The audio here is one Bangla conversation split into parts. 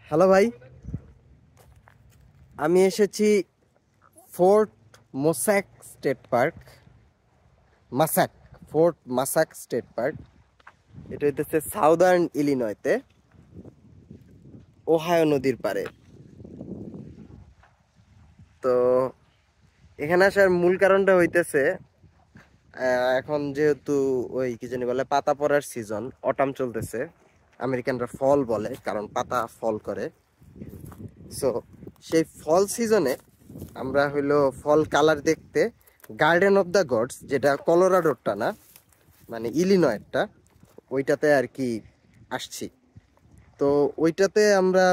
হ্যালো ভাই, আমি এসেছি Fort Massac State Park. Massac, Fort Massac State Park. এটা হইতেছে সাউদার্ন ইলিনয়তে, ওহাইও নদীর পারে। তো এখানে আসার মূল কারণটা হইতেছে এখন যেহেতু ওই কি জানি বলে পাতা পড়ার সিজন, অটাম চলতেছে। আমেরিকানরা ফল বলে কারণ পাতা ফল করে। সো সেই ফল সিজনে আমরা হইলো ফল কালার দেখতে গার্ডেন অফ দ্য গডস, যেটা কলোরাডোরটা না, মানে ইলিনয়টা, ওইটাতে আর কি আসছি। তো ওইটাতে আমরা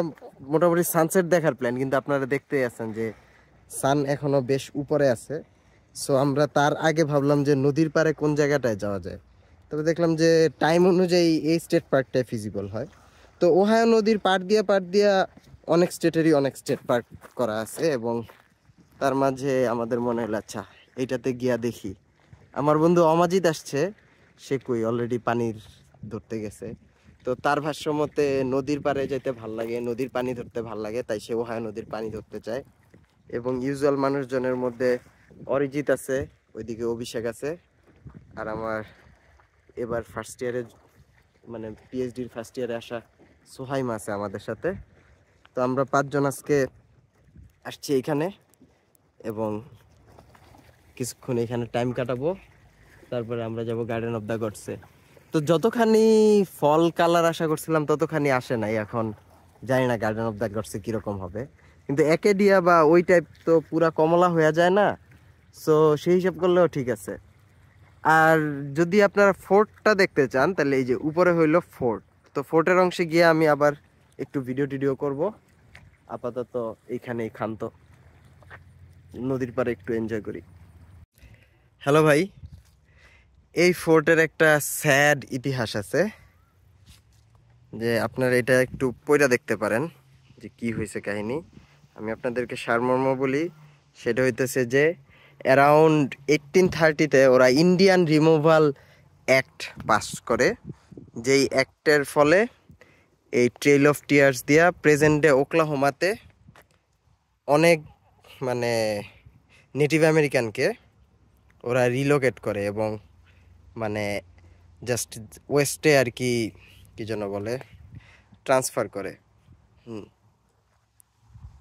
মোটামুটি সানসেট দেখার প্ল্যান, কিন্তু আপনারা দেখতেই আছেন যে সান এখনো বেশ উপরে আছে। সো আমরা তার আগে ভাবলাম যে নদীর পাড়ে কোন জায়গাটায় যাওয়া যায়। তবে দেখলাম যে টাইম অনুযায়ী এই স্টেট পার্কটাই ফিজিবল হয়। তো ওহাইও নদীর পাড় দিয়া অনেক স্টেটেরই অনেক স্টেট পার্ক করা আছে, এবং তার মাঝে আমাদের মনে হলো আচ্ছা এইটাতে গিয়া দেখি। আমার বন্ধু অমাজিদ আসছে, সে কই অলরেডি পানির ধরতে গেছে। তো তার ভাষ্য মতে নদীর পাড়ে যেতে ভাল লাগে, নদীর পানি ধরতে ভাল লাগে, তাই সে ওহাইও নদীর পানি ধরতে চায়। এবং ইউজুয়াল মানুষজনের মধ্যে অরিজিৎ আছে, ওইদিকে অভিষেক আছে, আর আমার এবার ফার্স্ট ইয়ারে মানে পিএইচডির ফার্স্ট ইয়ারে আসা সোহাইমা আছে আমাদের সাথে। তো আমরা 5 জন আজকে আসছি এইখানে, এবং কিছুক্ষণ এখানে টাইম কাটাবো, তারপরে আমরা যাব গার্ডেন অফ দ্য গডসে। তো যতখানি ফল কালার আশা করছিলাম ততখানি আসে নাই। এখন জানি না গার্ডেন অফ দ্য গডসে কীরকম হবে, কিন্তু একেডিয়া বা ওই টাইপ তো পুরা কমলা হয়ে যায় না। সো সেই হিসাব করলেও ঠিক আছে। আর যদি আপনারা ফোর্টটা দেখতে চান তাহলে এই যে উপরে হইলো ফোর্ট। তো ফোর্টের অংশে গিয়ে আমি আবার একটু ভিডিও করব। আপাতত এইখানেই ক্ষান্ত, নদীর পাড়ে একটু এনজয় করি। হ্যালো ভাই, এই ফোর্টের একটা স্যাড ইতিহাস আছে, যে আপনারা এটা একটু পড়া দেখতে পারেন যে কি হয়েছে কাহিনী। আমি আপনাদেরকে সারমর্ম বলি, সেটা হইতেছে যে অ্যারাউন্ড 1830-তে ওরা ইন্ডিয়ান রিমুভাল অ্যাক্ট পাস করে, যেই অ্যাক্টের ফলে এই ট্রেল অফ টিয়ার্স দিয়া প্রেজেন্ট ডে ওকলাহোমাতে অনেক মানে নেটিভ আমেরিকানকে ওরা রিলোকেট করে, এবং মানে জাস্ট ওয়েস্টে আর কি কি যেন বলে ট্রান্সফার করে।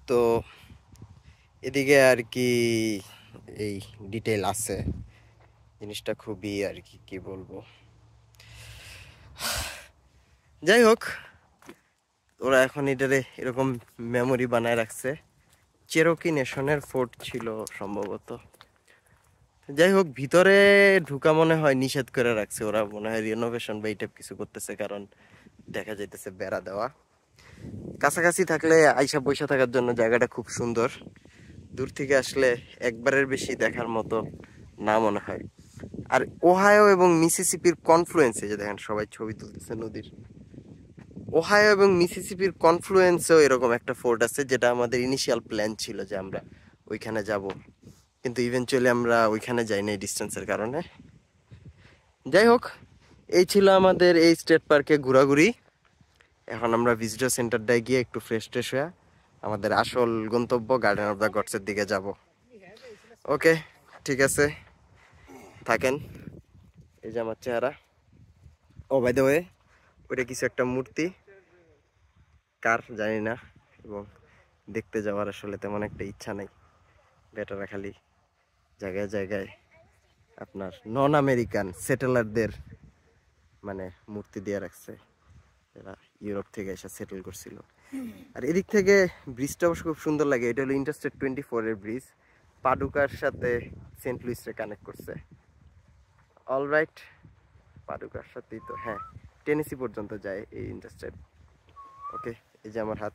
তো এদিকে আর কি এই ডিটেল আছে, জিনিসটা খুবই আর কি কি বলবো। যাই হোক, ওরা এখন এটারে এরকম মেমোরি বানায় রাখছে। চেরোকি নেশনের ফোর্ট ছিল সম্ভবত। যাই হোক, ভিতরে ঢুকা মনে হয় নিষেধ করে রাখছে ওরা, মনে হয় রিনোভেশন বা এই টাইপ কিছু করতেছে, কারণ দেখা যাইতেছে বেড়া দেওয়া। কাছাকাছি থাকলে আইসা বৈশা থাকার জন্য জায়গাটা খুব সুন্দর, দূর থেকে আসলে একবারের বেশি দেখার মতো না মনে হয়। আর ওহাইও এবং মিসিসিপির কনফ্লুয়েন্সে যে দেখেন সবাই ছবি তুলতেছে নদীর, ওহাইও এবং মিসিসিপির কনফ্লুয়েন্সেও এরকম একটা ফোর্ট আছে, যেটা আমাদের ইনিশিয়াল প্ল্যান ছিল যে আমরা ওইখানে যাব, কিন্তু ইভেনচুয়ালি আমরা ওইখানে যাই না এই ডিস্টেন্সের কারণে। যাই হোক, এই ছিল আমাদের এই স্টেট পার্কে ঘোরাঘুরি। এখন আমরা ভিজিটর সেন্টারটায় গিয়ে একটু ফ্রেশ ট্রেশ হয়ে আমাদের আসল গন্তব্য গার্ডেন অফ দ্য গডসের দিকে যাব। ওকে, ঠিক আছে, থাকেন। এই যে আমার চেহারা। ও বাই দ্য ওয়ে, ওইটা কিছু একটা মূর্তি, কার জানি না, এবং দেখতে যাওয়ার আসলে তেমন একটা ইচ্ছা নাই। বেটারা খালি জায়গায় জায়গায় আপনার নন আমেরিকান সেটেলারদের মানে মূর্তি দিয়ে রাখছে, যারা ইউরোপ থেকে এসে সেটেল করছিল। আর এদিক থেকে ব্রিজটা অবশ্য খুব সুন্দর লাগে। এটা হলো ইন্টারস্টেট 24-এর ব্রিজ, পাডুকার সাথে সেন্ট লুইসে কানেক্ট করছে। অলরাইট, পাডুকার সাথেই তো, হ্যাঁ, টেনেসি পর্যন্ত যায় এই ইন্টারস্টেট। ওকে, এই যে আমার হাত।